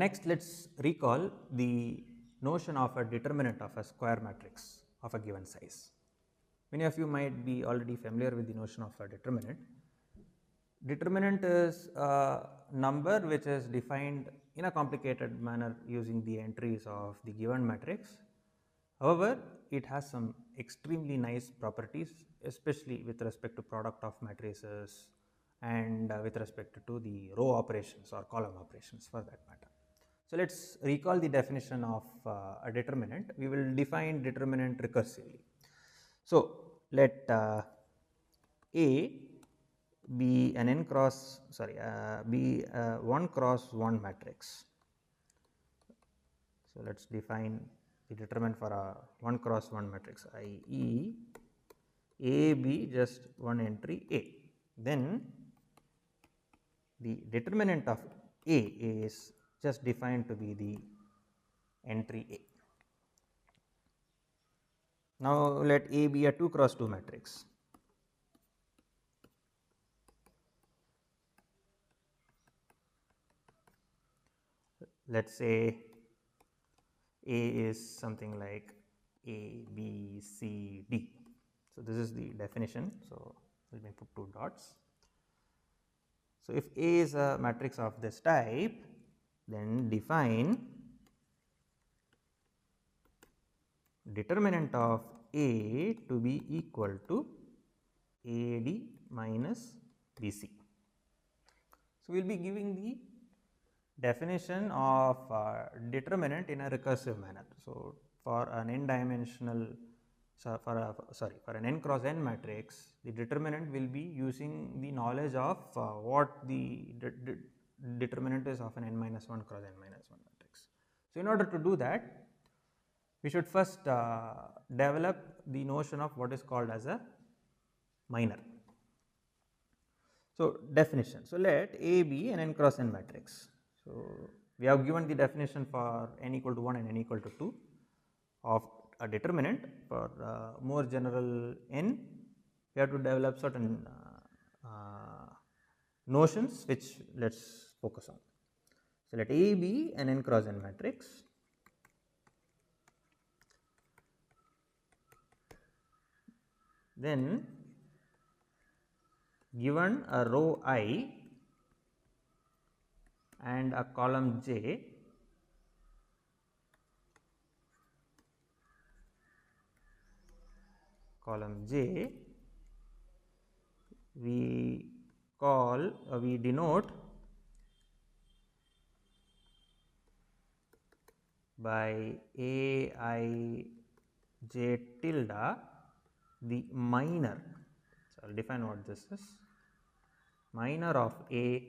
Next, let us recall the notion of a determinant of a square matrix of a given size. Many of you might be already familiar with the notion of a determinant. Determinant is a number which is defined in a complicated manner using the entries of the given matrix. However, it has some extremely nice properties, especially with respect to product of matrices and with respect to the row operations or column operations for that matter. So, let us recall the definition of a determinant. We will define determinant recursively. So, let A be an n cross be a 1 cross 1 matrix. So, let us define the determinant for a 1 cross 1 matrix, i.e. A be just one entry A. Then the determinant of A is just defined to be the entry A. Now, let A be a 2 cross 2 matrix. Let us say A is something like A, B, C, D. So, this is the definition. So, let me put 2 dots. So, if A is a matrix of this type, then define determinant of A to be equal to AD minus BC. So, we will be giving the definition of determinant in a recursive manner. So, for an n dimensional for an n cross n matrix, the determinant will be using the knowledge of what the determinant is of an n minus 1 cross n minus 1 matrix. So, in order to do that, we should first develop the notion of what is called as a minor. So, definition. So, let A be an n cross n matrix. So, we have given the definition for n equal to 1 and n equal to 2 of a determinant. For more general n, we have to develop certain notions which let us focus on. So, let A be an n cross n matrix. Then given a row I and a column j, we denote by Aij tilde the minor. So, I will define what this is: minor of A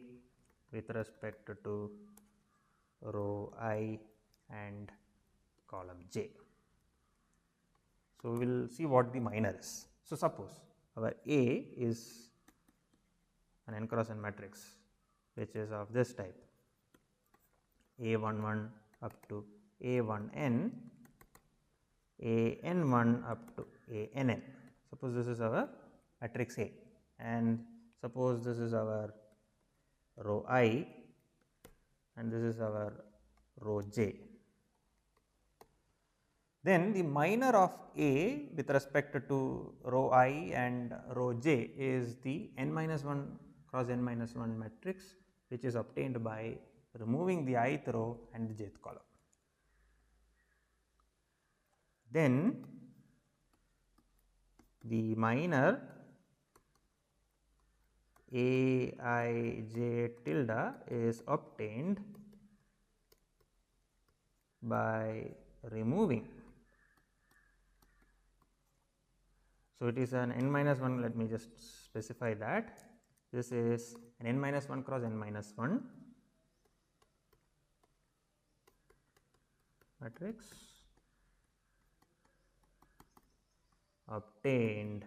with respect to row I and column j. So, we will see what the minor is. So, suppose our A is an n cross n matrix which is of this type, A11 up to A1n, AN1 up to ANN. Suppose this is our matrix A, and suppose this is our row I and this is our row j. Then the minor of A with respect to row I and row j is the n minus 1 cross n minus 1 matrix, which is obtained by removing the ith row and the jth column. Then the minor Aij tilde is obtained by removing. So, it is an n minus 1, let me just specify that. This is an n minus 1 cross n minus 1 matrix obtained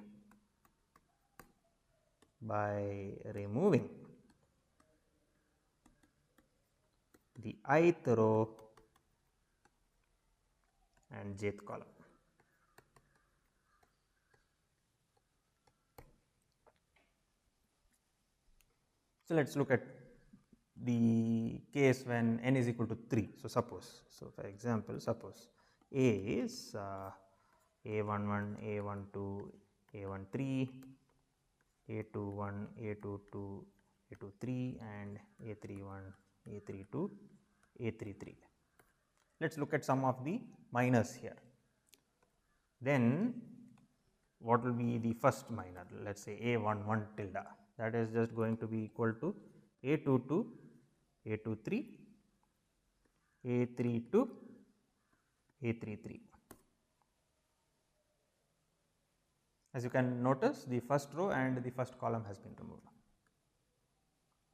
by removing the ith row and jth column. So, let us look at the case when n is equal to 3. So, suppose, so for example, suppose A is A11, A12, A13, A21, A22, A23 and A31, A32, A33. Let us look at some of the minors here. Then what will be the first minor? Let us say A11 tilde, that is just going to be equal to A22, A23, A32, A33. As you can notice, the first row and the first column has been removed.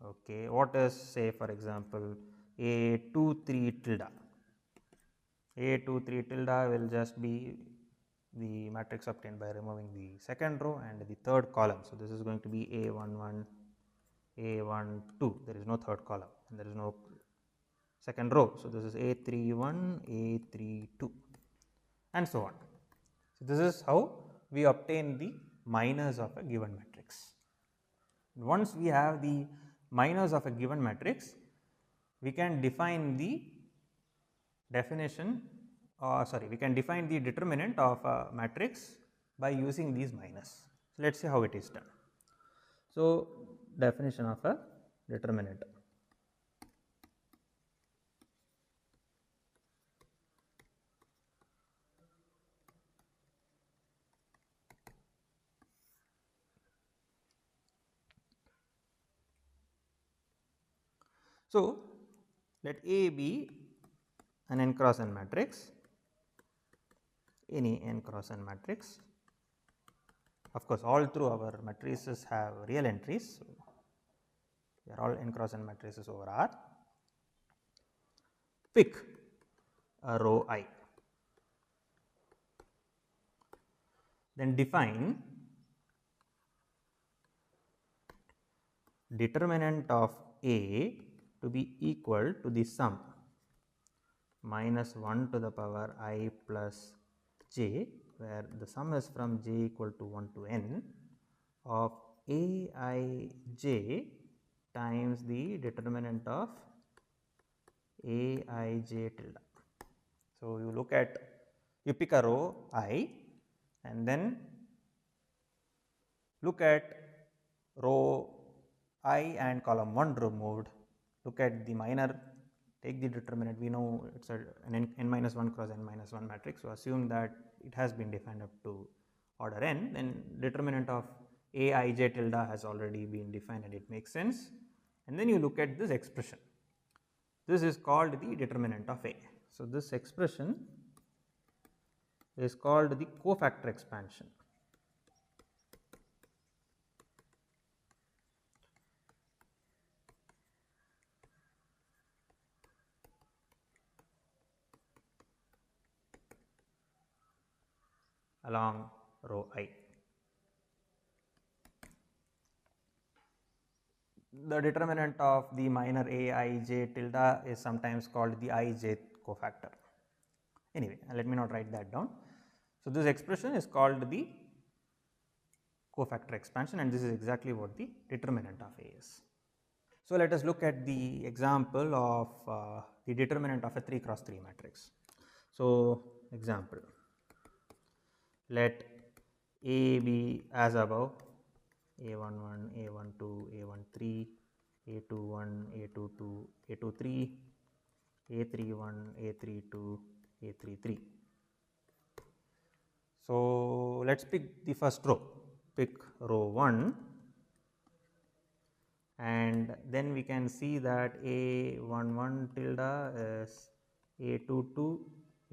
Okay, what is, say for example, A23 tilde? A23 tilde will just be the matrix obtained by removing the second row and the third column. So, this is going to be A11, A12, there is no third column and there is no second row. So, this is A31, A32 and so on. So, this is how we obtain the minors of a given matrix. Once we have the minors of a given matrix, we can define the definition we can define the determinant of a matrix by using these minors. So, let us see how it is done. So, definition of a determinant. So, let A be an n cross n matrix, any n cross n matrix. Of course, all through our matrices have real entries. So, they are all n cross n matrices over R. Pick a row I, then define determinant of A to be equal to the sum minus 1 to the power I plus j, where the sum is from j equal to 1 to n of A I j times the determinant of A I j tilde. So, you look at, you pick a row I and then look at row I and column 1 removed, look at the minor, take the determinant. We know it is an n minus 1 cross n minus 1 matrix. So, assume that it has been defined up to order n, then determinant of A I j tilde has already been defined and it makes sense. And then you look at this expression, this is called the determinant of A. So, this expression is called the cofactor expansion. Along row I. The determinant of the minor A I j tilde is sometimes called the I j cofactor. Anyway, let me not write that down. So, this expression is called the cofactor expansion and this is exactly what the determinant of A is. So, let us look at the example of the determinant of a 3 cross 3 matrix. So, example, let A be as above, A11, A12, A13, A21, A22, A23, A31, A32, A33. So, let us pick the first row, pick row 1 and then we can see that A11 tilde is A22,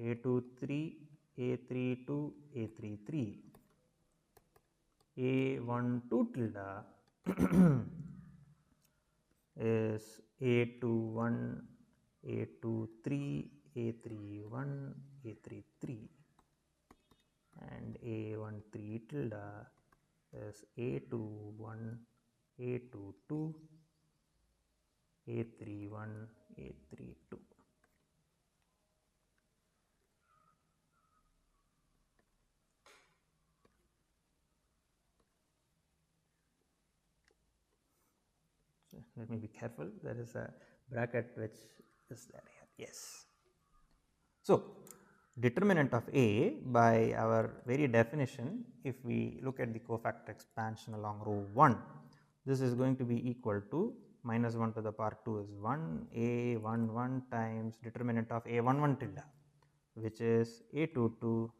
A23, A32, A33. A12 tilde is A21, A23, A31, A33 and A13 tilde is A21, A22, A31, A32. let me be careful, there is a bracket which is there here, yes. So, determinant of A by our very definition, if we look at the cofactor expansion along row 1, this is going to be equal to minus 1 to the power 2 is 1 A11 times determinant of A11 tilde, which is A22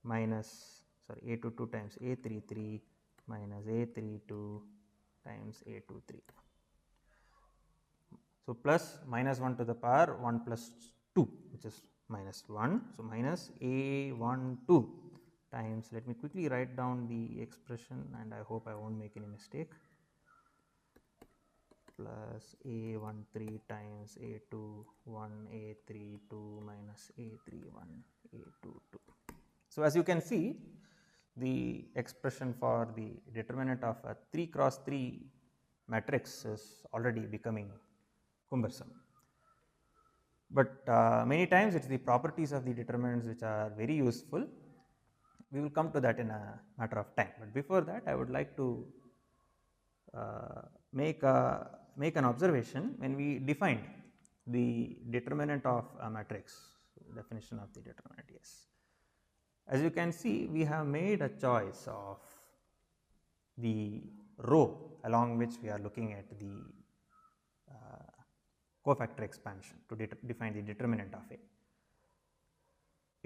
minus A22 times A33 minus A32 times A23. So, plus minus 1 to the power 1 plus 2, which is minus 1. So, minus A12 times, let me quickly write down the expression and I hope I will not make any mistake, plus A13 times A21 A32 minus A31 A22. So, as you can see, the expression for the determinant of a 3 cross 3 matrix is already becoming cumbersome. But many times it is the properties of the determinants which are very useful. We will come to that in a matter of time, but before that I would like to make an observation. When we defined the determinant of a matrix, definition of the determinant, yes. As you can see, we have made a choice of the row along which we are looking at the cofactor expansion to define the determinant of A.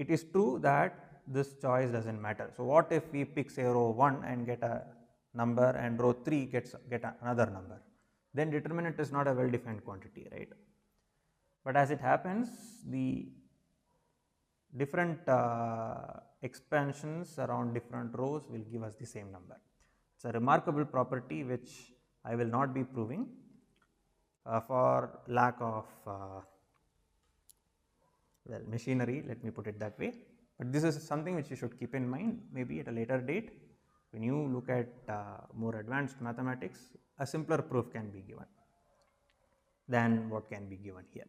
It is true that this choice does not matter. So, what if we pick say row 1 and get a number and row 3 get another number, then determinant is not a well defined quantity, right. But as it happens, the different expansions around different rows will give us the same number. It is a remarkable property which I will not be proving for lack of machinery, let me put it that way, but this is something which you should keep in mind. Maybe at a later date, when you look at more advanced mathematics, a simpler proof can be given than what can be given here.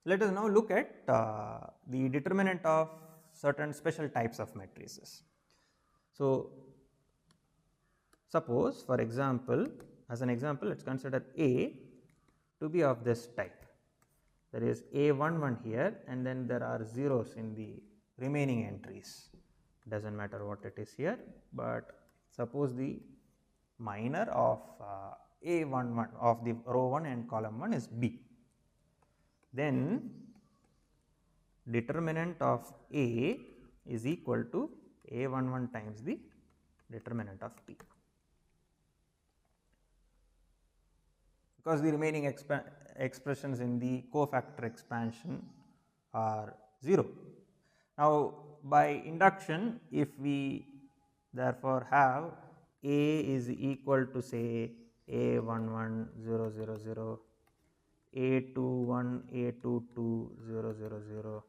Let us now look at the determinant of certain special types of matrices. So, suppose for example, as an example, let us consider A to be of this type. There is A11 here and then there are zeros in the remaining entries, does not matter what it is here, but suppose the minor of A11 of the row 1 and column 1 is B. Then determinant of A is equal to A11 times the determinant of B, because the remaining expressions in the cofactor expansion are 0. Now, by induction, if we therefore have A is equal to say A11 0 0 0, A21 A22 0 0 0,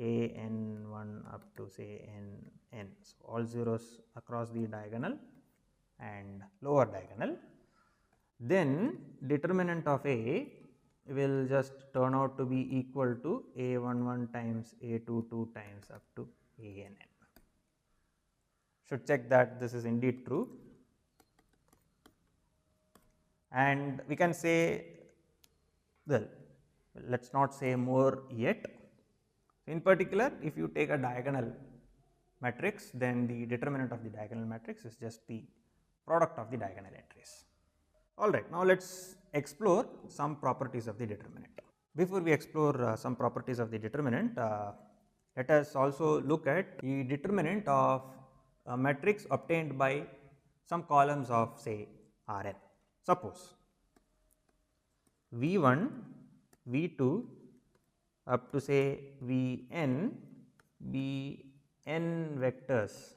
AN1 up to say NN. So, all zeros across the diagonal and lower diagonal, then determinant of A will just turn out to be equal to A11 times A22 times up to ANN. Should check that this is indeed true, and we can say, well, let us not say more yet. In particular, if you take a diagonal matrix, then the determinant of the diagonal matrix is just the product of the diagonal entries. Alright, now let us explore some properties of the determinant. Before we explore some properties of the determinant, let us also look at the determinant of a matrix obtained by some columns of say Rn. Suppose V1, V2 up to say Vn be n vectors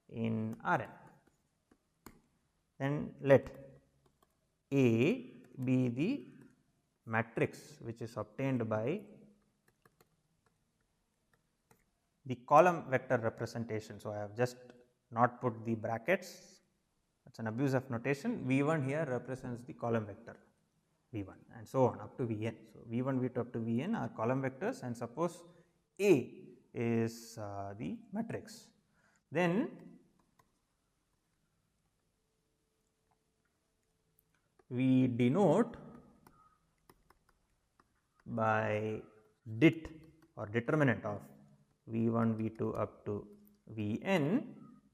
in Rn. Then let A be the matrix which is obtained by the column vector representation. So, I have just not put the brackets, that is an abuse of notation. V1 here represents the column vector V1 and so on up to Vn. So, V1, V2 up to Vn are column vectors, and suppose A is the matrix. Then we denote by dit or determinant of V1, V2 up to Vn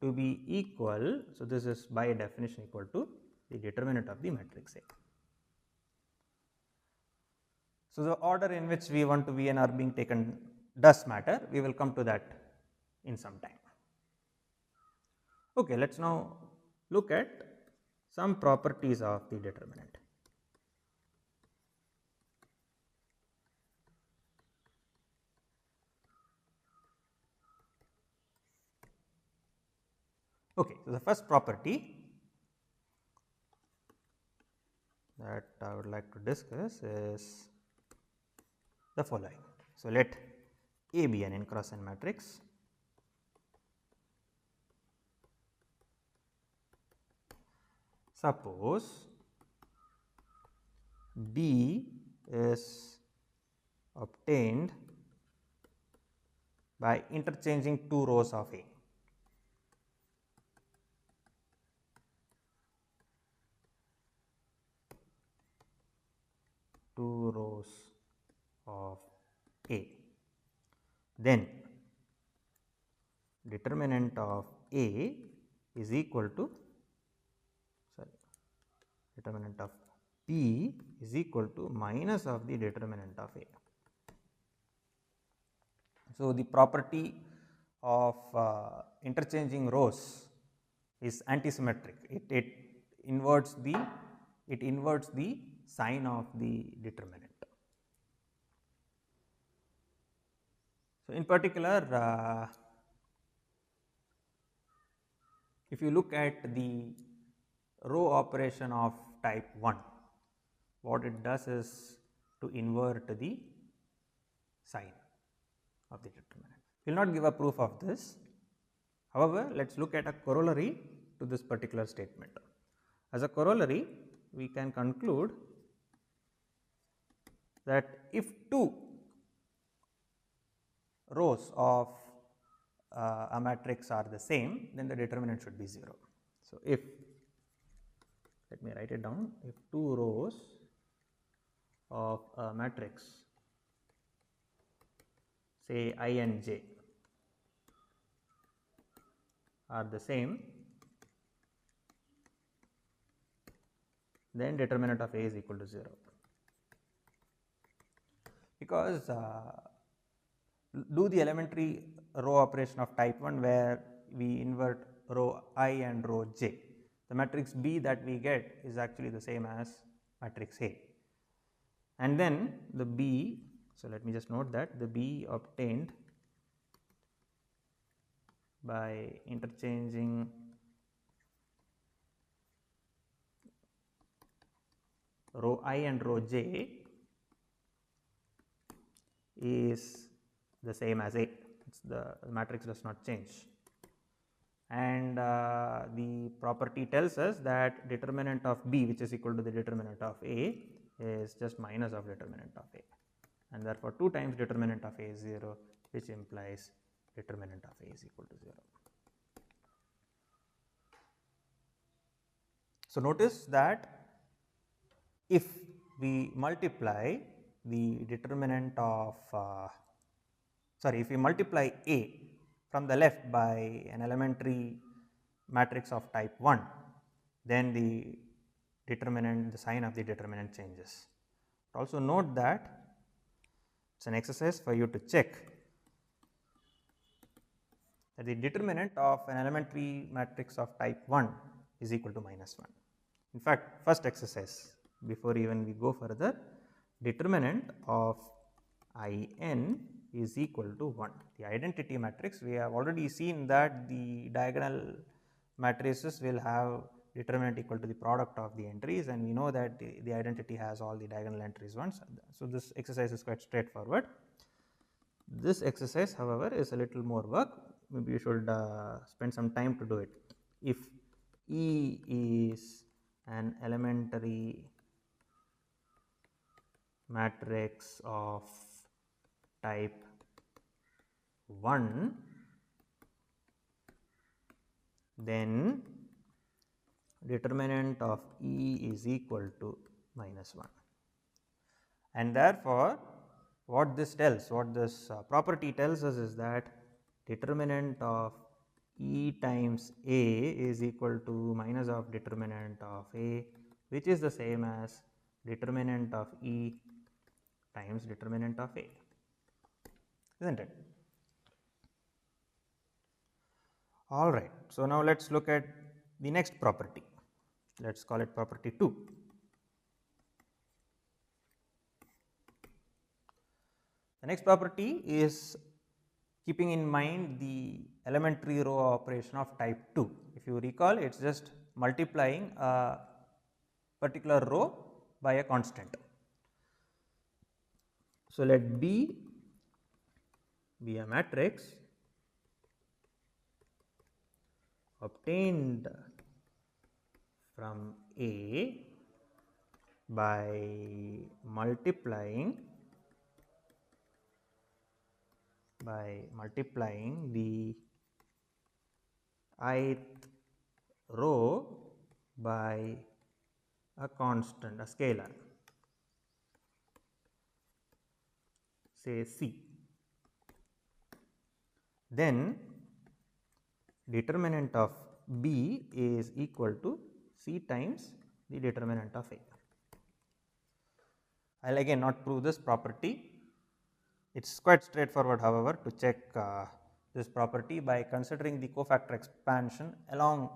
to be equal. So, this is by definition equal to the determinant of the matrix A. So, the order in which V1 to Vn are being taken does matter. We will come to that in some time. Okay, let us now look at some properties of the determinant. Okay, so the first property that I would like to discuss is the following. So, let A be an n cross n matrix. Suppose B is obtained by interchanging two rows of A. Two rows of A. Then determinant of A is equal to determinant of B is equal to minus of the determinant of A. So, the property of interchanging rows is antisymmetric. It inverts the sign of the determinant. So, in particular, if you look at the row operation of type 1, what it does is to invert the sign of the determinant. We will not give a proof of this. However, let us look at a corollary to this particular statement. As a corollary, we can conclude that if two rows of a matrix are the same, then the determinant should be 0. So, if let me write it down, if two rows of a matrix say I and j are the same, then determinant of A is equal to 0, because do the elementary row operation of type 1 where we invert row I and row j. The matrix B that we get is actually the same as matrix A, and then the B. So, let me just note that the B obtained by interchanging row I and row j is the same as A. The matrix does not change, and the property tells us that determinant of B, which is equal to the determinant of A, is just minus of determinant of A, and therefore 2 times determinant of A is 0, which implies determinant of A is equal to 0. So, notice that if we multiply the determinant of if we multiply A from the left by an elementary matrix of type 1, then the determinant, the sign of the determinant changes. Also note that it is an exercise for you to check that the determinant of an elementary matrix of type 1 is equal to minus 1. In fact, first exercise, before even we go further, determinant of I n is equal to 1. The identity matrix, we have already seen that the diagonal matrices will have determinant equal to the product of the entries, and we know that the identity has all the diagonal entries once. So, this exercise is quite straightforward. This exercise, however, is a little more work. Maybe you should spend some time to do it. If E is an elementary matrix of type 1, then determinant of E is equal to minus 1. And therefore, what this property tells us is that determinant of E times A is equal to minus of determinant of A, which is the same as determinant of E times determinant of A, isn't it? All right. So, now let us look at the next property. Let us call it property 2. The next property is keeping in mind the elementary row operation of type 2. If you recall, it is just multiplying a particular row by a constant. So, let B be a matrix obtained from A by multiplying the ith row by a constant, a scalar, say C. Then determinant of B is equal to C times the determinant of A. I will again not prove this property. It is quite straightforward, however, to check this property by considering the cofactor expansion along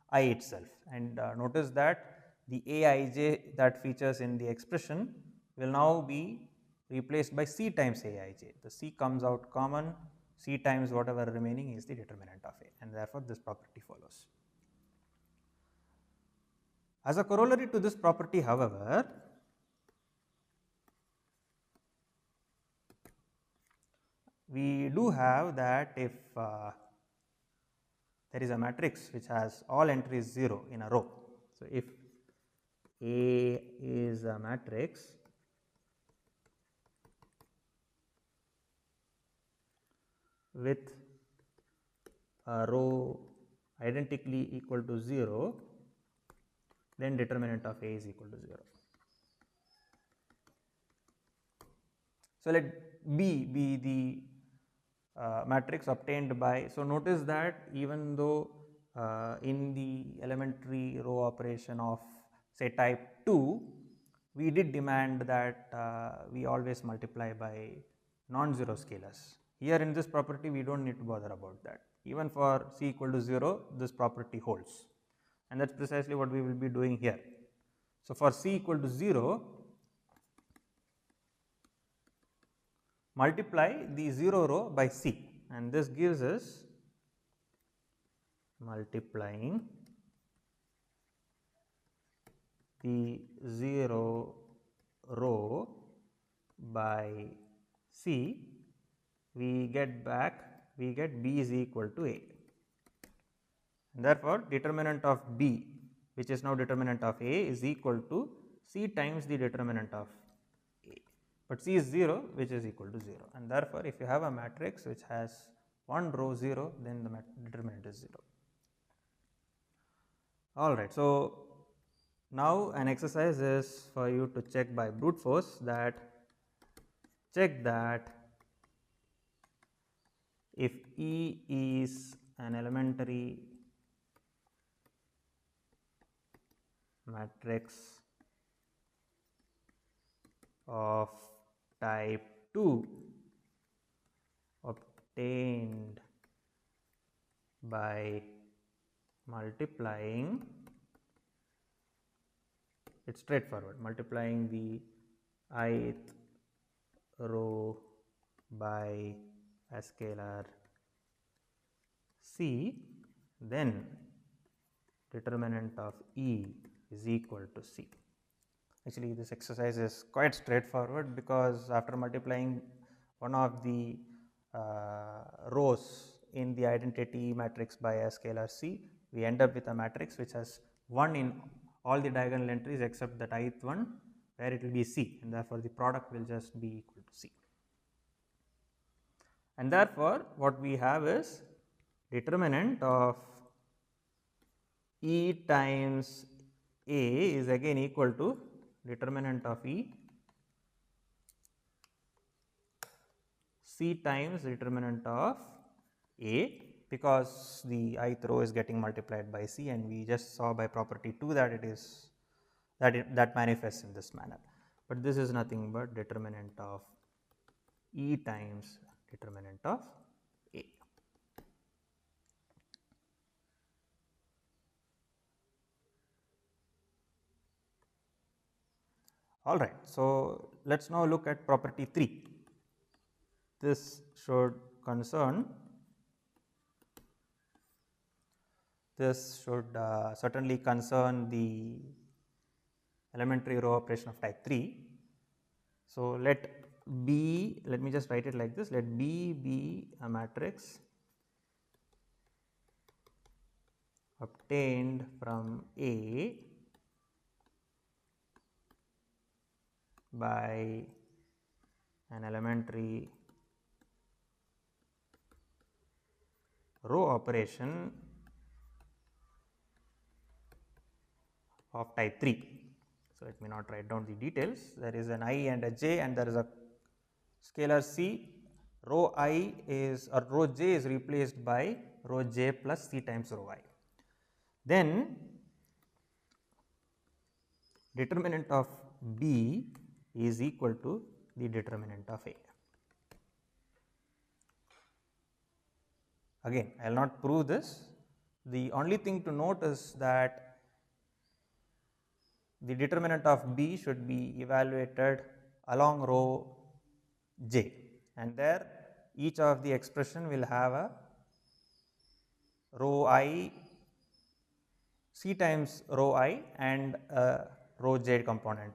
I itself, and notice that the Aij that features in the expression will now be replaced by C times Aij. The C comes out common, C times whatever remaining is the determinant of A, and therefore, this property follows. As a corollary to this property, however, we do have that if there is a matrix which has all entries 0 in a row. So, if A is a matrix with a row identically equal to 0, then determinant of A is equal to 0. So, let B be the matrix obtained by. So, notice that even though in the elementary row operation of say type 2, we did demand that we always multiply by non-zero scalars. Here in this property, we do not need to bother about that. Even for C equal to 0, this property holds, and that is precisely what we will be doing here. So, for C equal to 0, multiply the 0 row by C, and this gives us multiplying the 0 row by C, we get B is equal to A. And therefore, determinant of B, which is now determinant of A, is equal to C times the determinant of A, but C is 0, which is equal to 0, and therefore, if you have a matrix which has one row 0, then the determinant is 0. All right. So, now an exercise is for you to check by brute force that if E is an elementary matrix of type 2 obtained by multiplying, it is straightforward, multiplying the ith row by a scalar C, then determinant of E is equal to C. Actually, this exercise is quite straightforward, because after multiplying one of the rows in the identity matrix by a scalar C, we end up with a matrix which has 1 in all the diagonal entries except that ith one, where it will be C, and therefore, the product will just be equal to C. And therefore, what we have is determinant of E times A is again equal to determinant of E C times determinant of A, because the ith row is getting multiplied by C, and we just saw by property 2 that it is that manifests in this manner. But this is nothing but determinant of E times determinant of A. All right. So, let us now look at property 3. This should certainly concern the elementary row operation of type 3. So, let me just write it like this, let B be a matrix obtained from A by an elementary row operation of type 3. So, let me not write down the details. There is an I and a j, and there is a scalar C. Row I is, or row j is replaced by row j plus C times row I. Then determinant of B is equal to the determinant of A. Again, I will not prove this. The only thing to note is that the determinant of B should be evaluated along row j, and there each of the expression will have a row I C times row I and row j component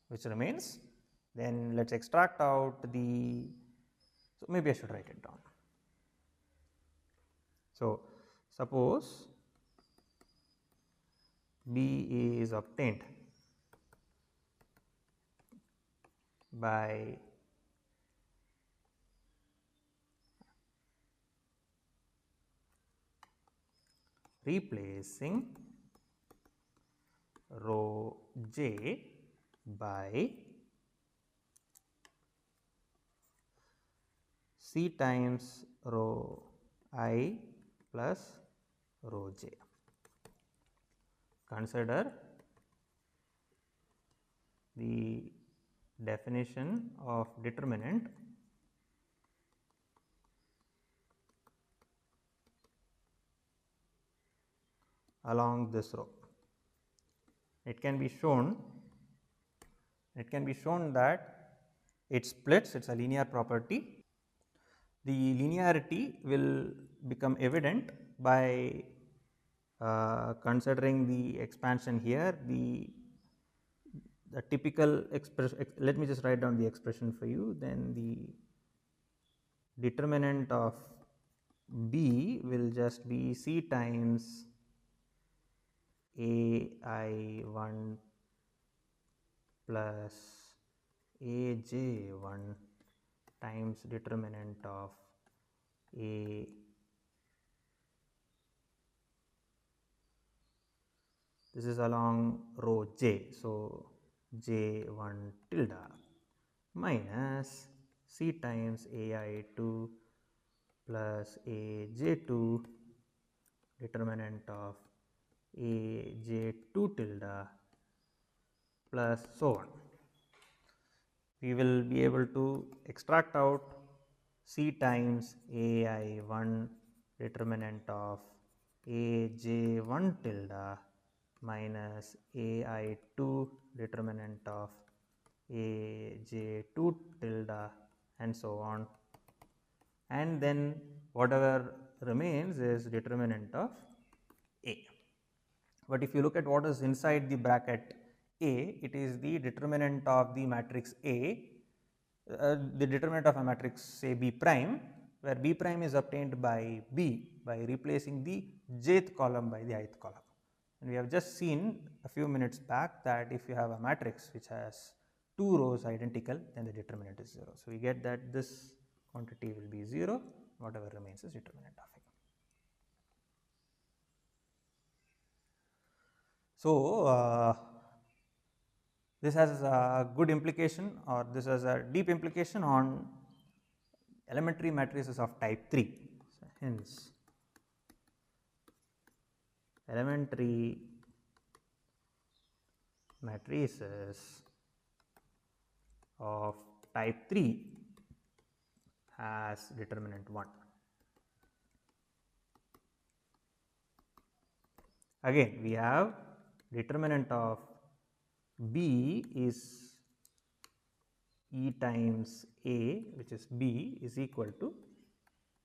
which remains. Then let us extract out the, so maybe I should write it down. So, suppose B is obtained by replacing row j by C times row I plus row j. Consider the definition of determinant along this row. It can be shown that it splits, it is a linear property. The linearity will become evident by considering the expansion here, the typical expression. Let me just write down the expression for you. Then the determinant of B will just be C times AI1 plus AJ1 times determinant of A this is along row j. So, j1 tilde minus C times AI2 plus AJ2 determinant of AJ2 tilde plus so on. We will be able to extract out C times AI1 determinant of AJ1 tilde minus AI2 determinant of AJ2 tilde and so on, and then whatever remains is determinant of A. But if you look at what is inside the bracket A, it is the determinant of the matrix A, the determinant of a matrix say B prime, where B prime is obtained by B by replacing the jth column by the ith column. And we have just seen a few minutes back that if you have a matrix which has two rows identical, then the determinant is 0. So, we get that this quantity will be 0, whatever remains is determinant of A. So, this has a good implication, or this has a deep implication on elementary matrices of type 3. So, hence elementary matrices of type 3 has determinant 1. Again, we have determinant of B is E times A, which is B, is equal to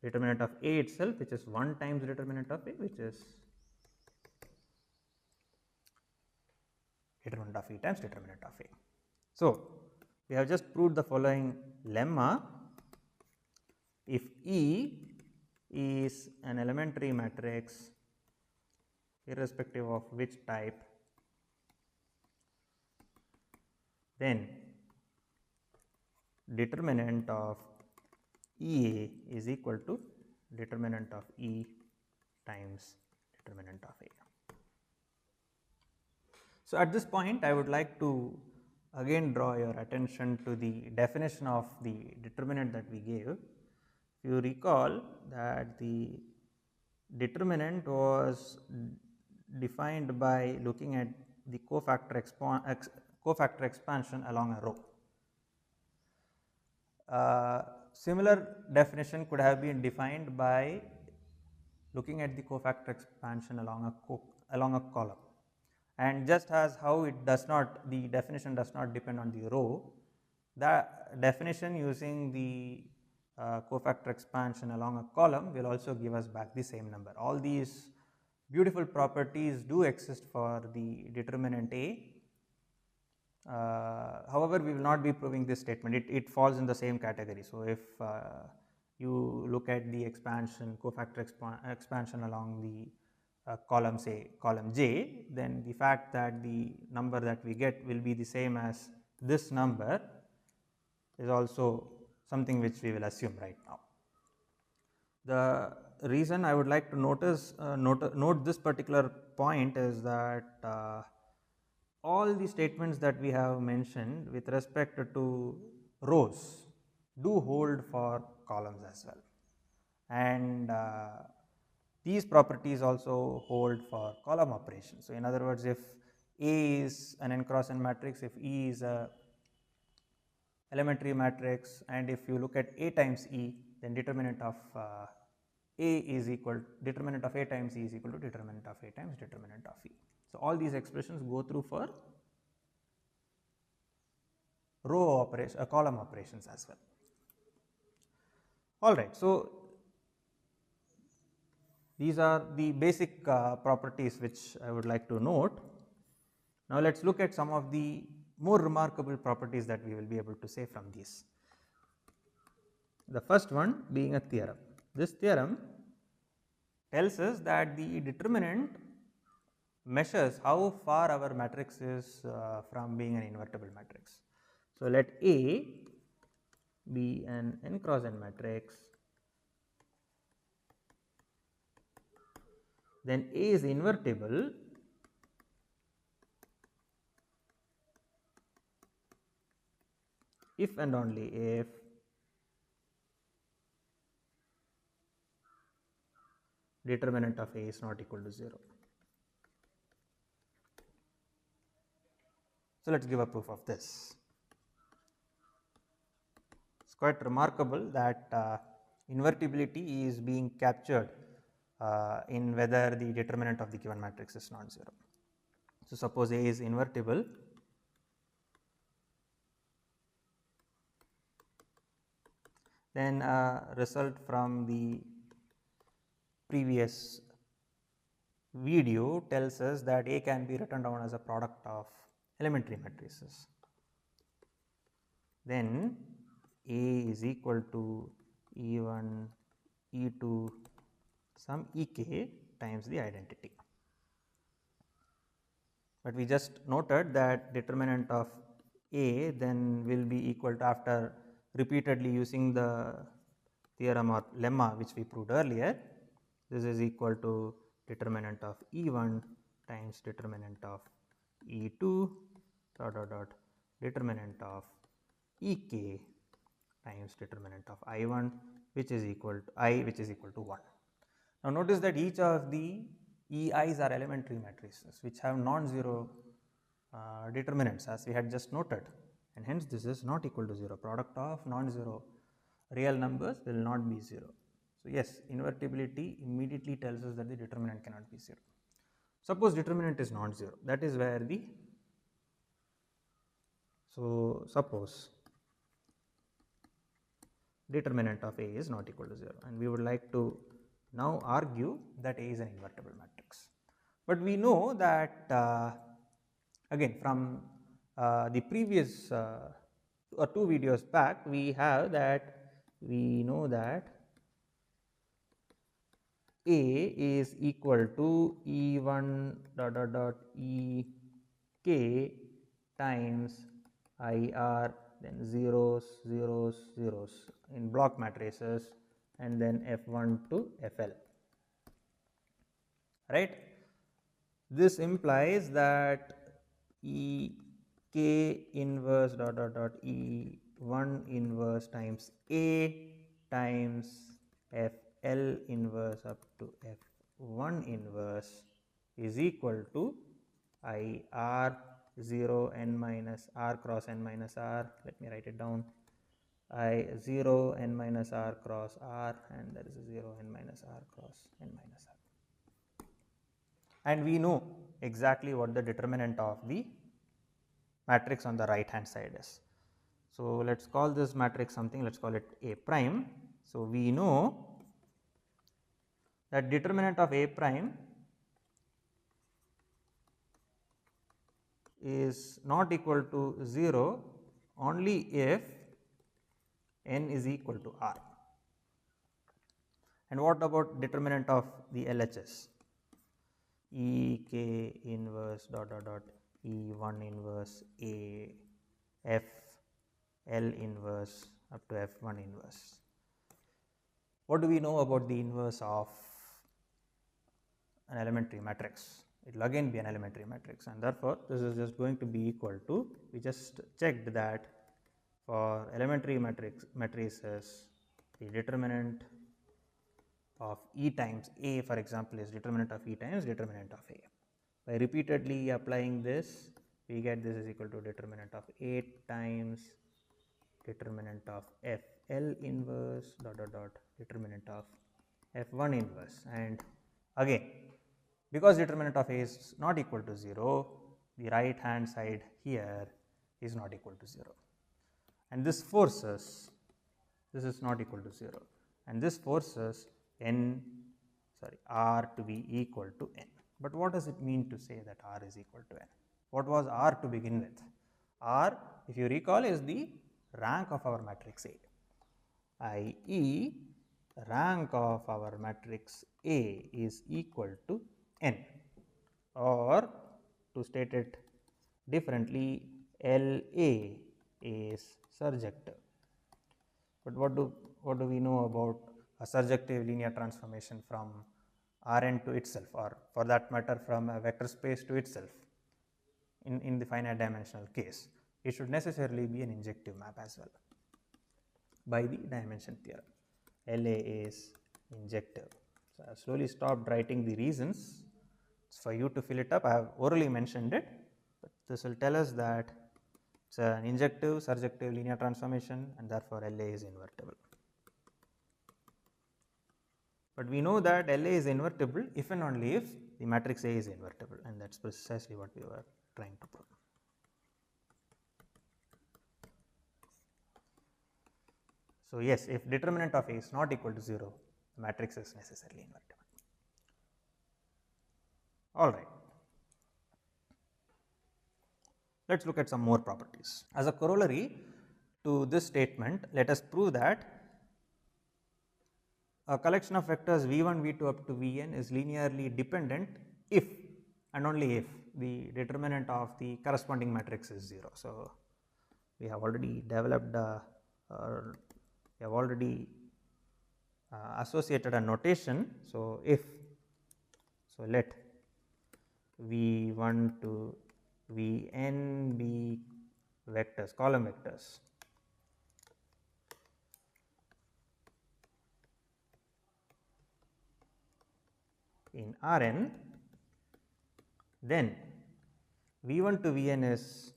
determinant of A itself, which is 1 times determinant of A, which is determinant of E times determinant of A. So, we have just proved the following lemma: if E is an elementary matrix irrespective of which type, then determinant of EA is equal to determinant of E times determinant of A. So, at this point I would like to again draw your attention to the definition of the determinant that we gave. If you recall that the determinant was defined by looking at the cofactor expansion along a row. Similar definition could have been defined by looking at the cofactor expansion along a column, and just as how it does not, the definition does not depend on the row, the definition using the cofactor expansion along a column will also give us back the same number. All these beautiful properties do exist for the determinant A. However, we will not be proving this statement, it falls in the same category. So, if you look at the expansion, cofactor expansion along the column, say column J, then the fact that the number that we get will be the same as this number is also something which we will assume right now. The reason I would like to note this particular point is that all the statements that we have mentioned with respect to rows do hold for columns as well, and these properties also hold for column operations. So, in other words, if A is an n cross n matrix, if E is a elementary matrix, and if you look at A times E, then determinant of A is equal, determinant of A times E is equal to determinant of A times determinant of E. So, all these expressions go through for row operation, column operations as well. All right. So, these are the basic properties which I would like to note. Now, let us look at some of the more remarkable properties that we will be able to say from these. The first one being a theorem. This theorem tells us that the determinant measures how far our matrix is from being an invertible matrix. So, let A be an n cross n matrix, then A is invertible if and only if determinant of A is not equal to 0. So, let us give a proof of this. It is quite remarkable that invertibility is being captured in whether the determinant of the given matrix is not 0. So, suppose A is invertible, then result from the previous video tells us that A can be written down as a product of elementary matrices. Then A is equal to E1, E2, some Ek times the identity. But we just noted that determinant of A then will be equal to, after repeatedly using the theorem or lemma which we proved earlier, this is equal to determinant of E1 times determinant of E2 dot dot dot determinant of Ek times determinant of I1 which is equal to 1. Now notice that each of the EI's are elementary matrices which have non-zero determinants as we had just noted, and hence this is not equal to 0. Product of non-zero real numbers will not be 0. So yes, invertibility immediately tells us that the determinant cannot be 0. Suppose determinant is non-zero, that is where suppose determinant of A is not equal to 0, and we would like to now argue that A is an invertible matrix. But we know that again from the previous 2 videos back, we know that A is equal to E1 dot dot dot Ek times IR, then zeros, zeros, zeros in block matrices, and then F1 to FL, right. This implies that Ek inverse dot dot dot E1 inverse times A times FL inverse up to F1 inverse is equal to IR 0 n minus r cross n minus r. Let me write it down. I 0 n minus r cross r, and there is a 0 n minus r cross n minus r. And we know exactly what the determinant of the matrix on the right hand side is. So let us call this matrix something, let us call it A prime. So we know that determinant of A prime is not equal to 0 only if n is equal to r. And what about determinant of the LHS? Ek inverse dot dot dot E1 inverse A F L inverse up to F1 inverse. What do we know about the inverse of an elementary matrix? It will again be an elementary matrix, and therefore this is just going to be equal to, we just checked that for elementary matrices the determinant of E times A, for example, is determinant of E times determinant of A. By repeatedly applying this, we get this is equal to determinant of A times determinant of FL inverse dot dot dot determinant of F1 inverse. And again, because determinant of A is not equal to 0, the right hand side here is not equal to 0, and this forces, this is not equal to 0, and this forces r to be equal to n. But what does it mean to say that r is equal to n? What was r to begin with? R, if you recall, is the rank of our matrix A, i.e. rank of our matrix A is equal to n, or to state it differently, LA is surjective. But what do we know about a surjective linear transformation from Rn to itself, or for that matter from a vector space to itself? In the finite dimensional case, it should necessarily be an injective map as well by the dimension theorem. LA is injective. So I have slowly stopped writing the reasons. It's for you to fill it up. I have orally mentioned it, but this will tell us that it's an injective surjective linear transformation, and therefore LA is invertible. But we know that LA is invertible if and only if the matrix A is invertible, and that is precisely what we were trying to prove. So yes, if determinant of A is not equal to 0, the matrix is necessarily invertible. All right. Let us look at some more properties. As a corollary to this statement, let us prove that a collection of vectors v1, v2 up to vn is linearly dependent if and only if the determinant of the corresponding matrix is 0. So we have already developed associated a notation. So if, so let V1 to Vn be vectors, column vectors. In Rn, then V1 to Vn is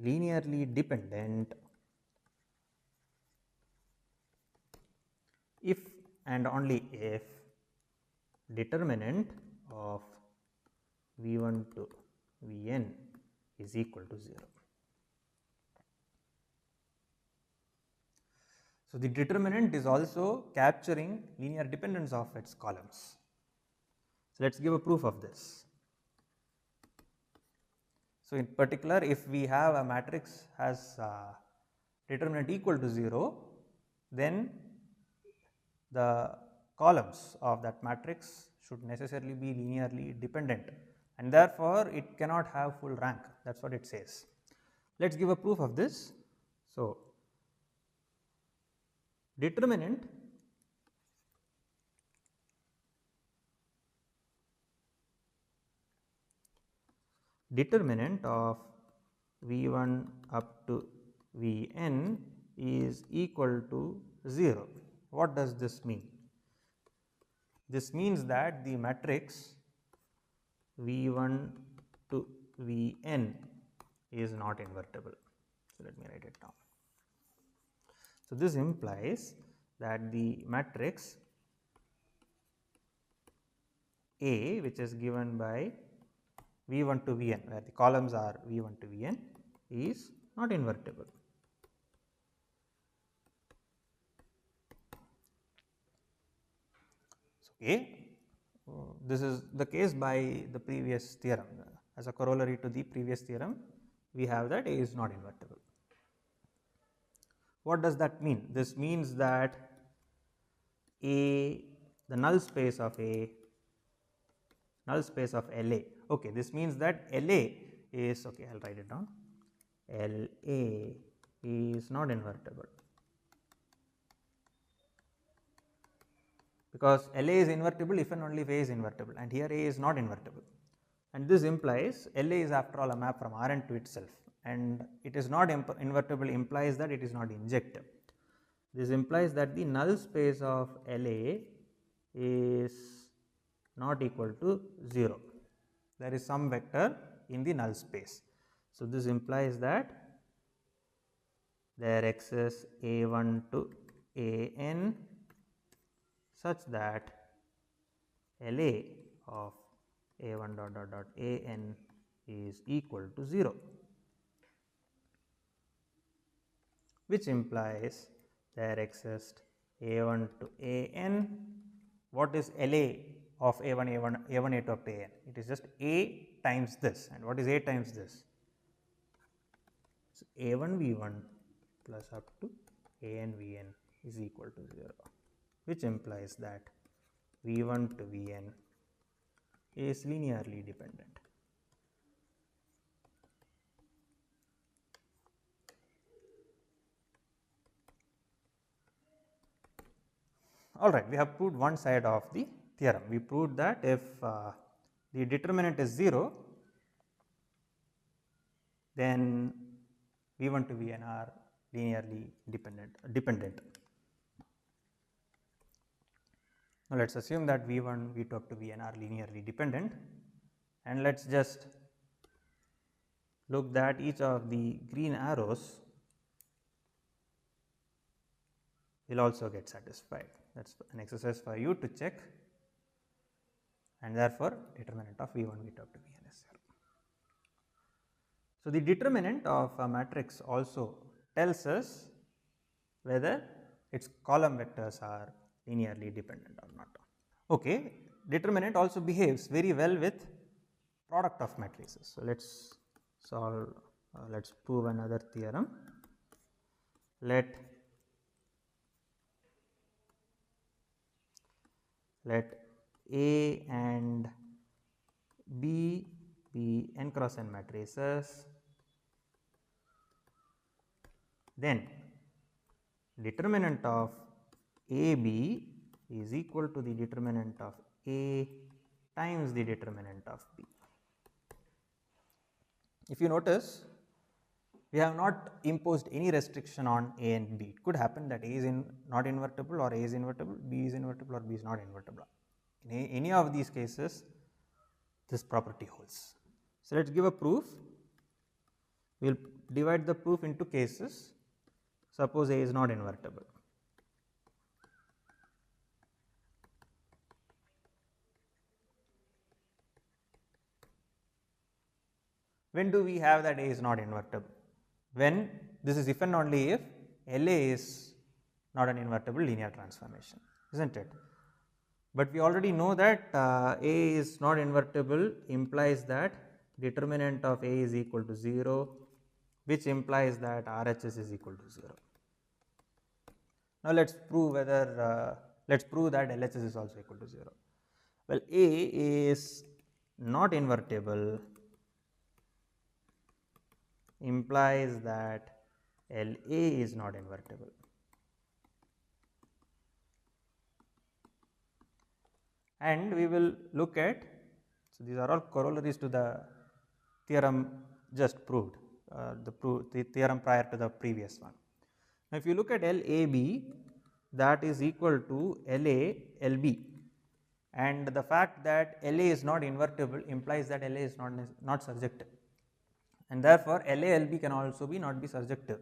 linearly dependent if and only if determinant of V1 to Vn is equal to 0. So, the determinant is also capturing linear dependence of its columns. So, let us give a proof of this. So, in particular, if we have a matrix has determinant equal to 0, then the columns of that matrix should necessarily be linearly dependent, and therefore, it cannot have full rank. That is what it says. Let us give a proof of this. So, determinant of V1 up to Vn is equal to 0. What does this mean? This means that the matrix V1 to Vn is not invertible. So, let me write it down. So, this implies that the matrix A, which is given by V1 to Vn, where the columns are V1 to Vn, is not invertible. So, this is the case by the previous theorem. As a corollary to the previous theorem, we have that A is not invertible. What does that mean? This means that A, the null space of A, null space of LA. Okay, this means that LA is, okay, I will write it down, LA is not invertible, because LA is invertible if and only if A is invertible, and here A is not invertible, and this implies LA is after all a map from Rn to itself, and it is not invertible implies that it is not injective. This implies that the null space of LA is not equal to 0. There is some vector in the null space. So, this implies that there exists A1 to An such that LA of A1 dot dot dot An is equal to 0, which implies there exists A1 to An. What is LA of A1 A2 up to An? It is just A times this, and what is A times this? So, A1 V1 plus up to An Vn is equal to 0, which implies that V1 to Vn is linearly dependent. All right, we have proved one side of the theorem. We proved that if the determinant is 0, then V1 to Vn are linearly dependent. Now, let us assume that V1, V2 up to Vn are linearly dependent, and let us just look that each of the green arrows will also get satisfied. That is an exercise for you to check, and therefore, determinant of V1, V2 up to Vn is 0. So, the determinant of a matrix also tells us whether its column vectors are linearly dependent or not. Okay, determinant also behaves very well with product of matrices. So, let us solve, let us prove another theorem. Let A and B be n cross n matrices, then determinant of AB is equal to the determinant of A times the determinant of B. If you notice, we have not imposed any restriction on A and B. It could happen that A is not invertible, or A is invertible, B is invertible, or B is not invertible. In any of these cases, this property holds. So, let us give a proof. We will divide the proof into cases. Suppose A is not invertible. When do we have that A is not invertible? When this is if and only if LA is not an invertible linear transformation, isn't it? But we already know that A is not invertible implies that determinant of A is equal to 0, which implies that RHS is equal to 0. Now, let us prove whether let us prove that LHS is also equal to 0. Well, A is not invertible implies that LA is not invertible. And we will look at, so these are all corollaries to the theorem just proved, the theorem prior to the previous one. Now, if you look at LAB, that is equal to LA LB, and the fact that LA is not invertible implies that LA is not surjective, and therefore, LALB can also be not be surjective.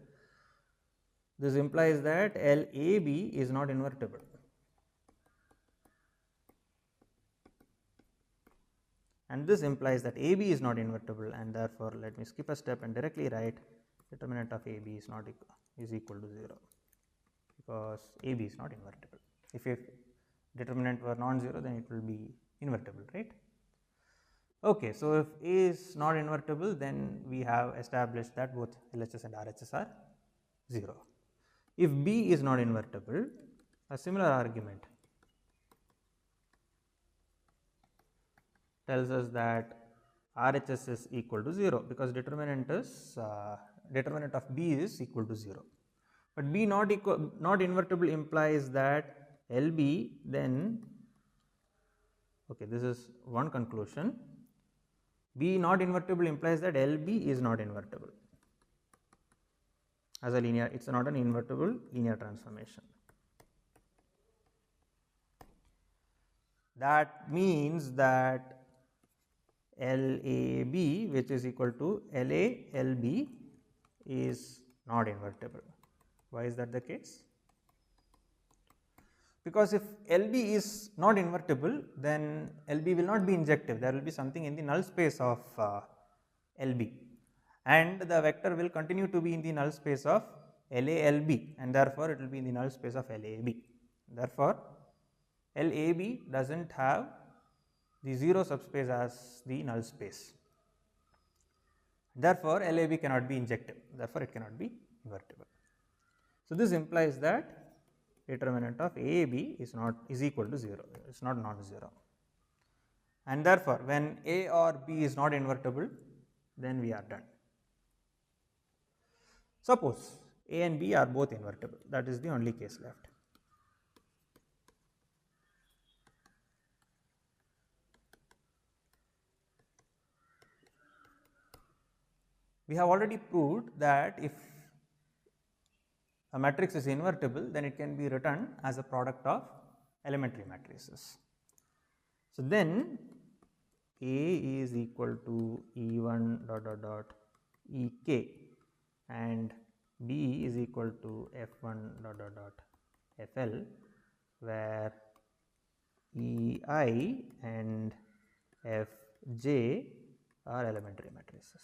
This implies that LAB is not invertible. And this implies that AB is not invertible, and therefore, let me skip a step and directly write determinant of AB is not is equal to 0, because AB is not invertible. If determinant were non-zero, then it will be invertible, right? Okay, so if A is not invertible, then we have established that both LHS and RHS are 0. If B is not invertible, a similar argument tells us that RHS is equal to 0, because determinant of B is equal to 0. But B not invertible implies that LB then, okay, this is one conclusion. B not invertible implies that LB is not invertible as a linear, it is not an invertible linear transformation. That means that LAB, which is equal to LALB, is not invertible. Why is that the case? Because if LB is not invertible, then LB will not be injective, there will be something in the null space of LB, and the vector will continue to be in the null space of LALB, and therefore, it will be in the null space of LAB. Therefore, LAB does not have the 0 subspace as the null space. Therefore, LAB cannot be injective, therefore, it cannot be invertible. So, this implies that determinant of AB is equal to 0, it is not non-zero, and therefore, when A or B is not invertible, then we are done. Suppose A and B are both invertible, that is the only case left. We have already proved that if a matrix is invertible, then it can be written as a product of elementary matrices. So, then A is equal to E1 dot dot dot Ek, and B is equal to F1 dot dot dot Fl, where Ei and Fj are elementary matrices.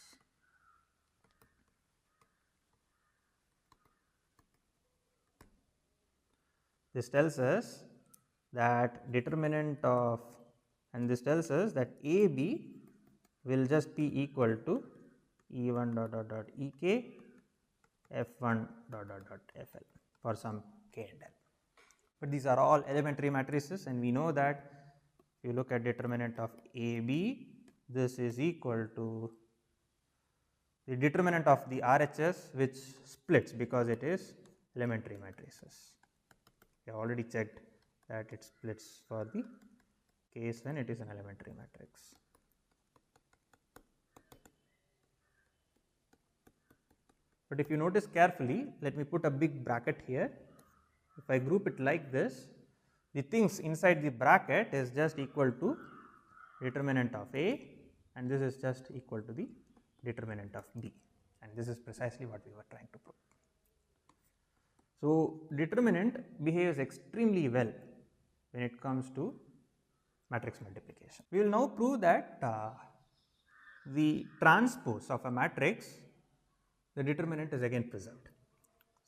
This tells us that determinant of, and this tells us that AB will just be equal to E1 dot dot dot Ek, F1 dot dot dot Fl for some k and L. But these are all elementary matrices, and we know that if you look at determinant of AB, this is equal to the determinant of the RHS, which splits because it is elementary matrices. We have already checked that it splits for the case when it is an elementary matrix. But if you notice carefully, let me put a big bracket here. If I group it like this, the things inside the bracket is just equal to determinant of A, and this is just equal to the determinant of B, and this is precisely what we were trying to prove. So, determinant behaves extremely well when it comes to matrix multiplication. We will now prove that the transpose of a matrix, the determinant is again preserved.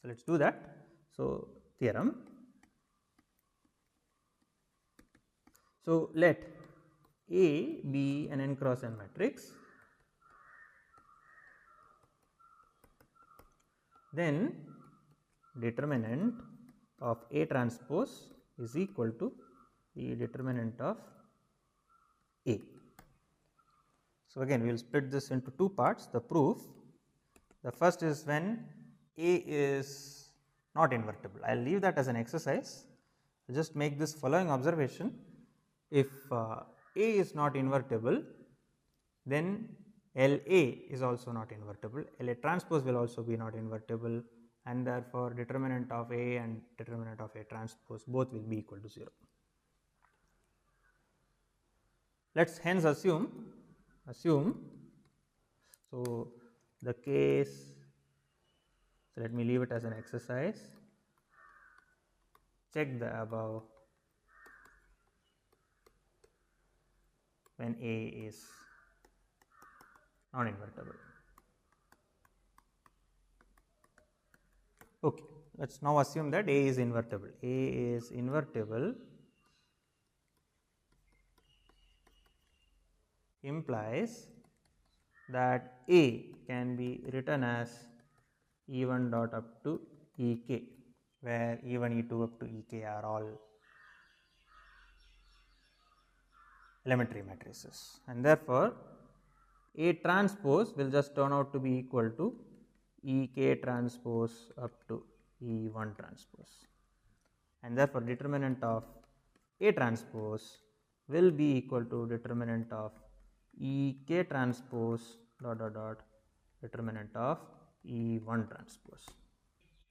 So, let us do that. So, theorem. So, let A be an n cross n matrix, then determinant of A transpose is equal to the determinant of A. So, again we will split this into two parts, the proof. The first is when A is not invertible. I will leave that as an exercise. I will just make this following observation. If A is not invertible, then LA is also not invertible, LA transpose will also be not invertible, and therefore determinant of A and determinant of A transpose both will be equal to 0. Let us hence assume, so the case, so let me leave it as an exercise, check the above when A is non-invertible. Okay, let us now assume that A is invertible. A is invertible implies that A can be written as E1 dot up to Ek, where E1, E2 up to Ek are all elementary matrices, and therefore A transpose will just turn out to be equal to Ek transpose up to E1 transpose, and therefore determinant of A transpose will be equal to determinant of Ek transpose dot dot dot determinant of E1 transpose.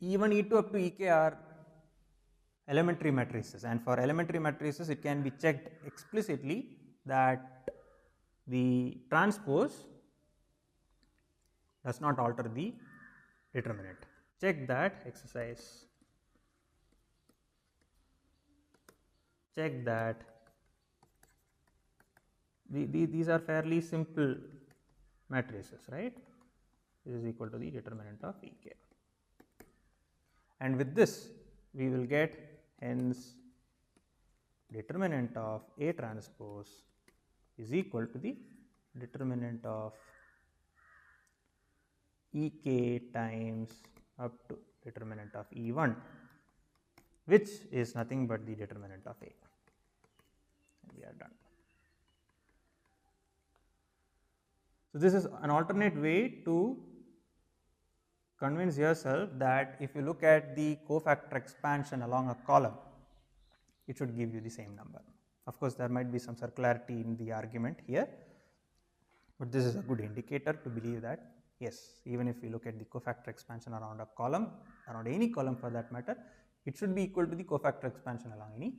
E1, E2 up to Ek are elementary matrices, and for elementary matrices it can be checked explicitly that the transpose does not alter the determinant. Check that exercise, check that these are fairly simple matrices, right. This is equal to the determinant of Ek, and with this we will get hence determinant of A transpose is equal to the determinant of Ek times up to determinant of E1, which is nothing but the determinant of A, and we are done. So, this is an alternate way to convince yourself that if you look at the cofactor expansion along a column, it should give you the same number. Of course, there might be some circularity in the argument here, but this is a good indicator to believe that yes, even if we look at the cofactor expansion around a column, around any column for that matter, it should be equal to the cofactor expansion along any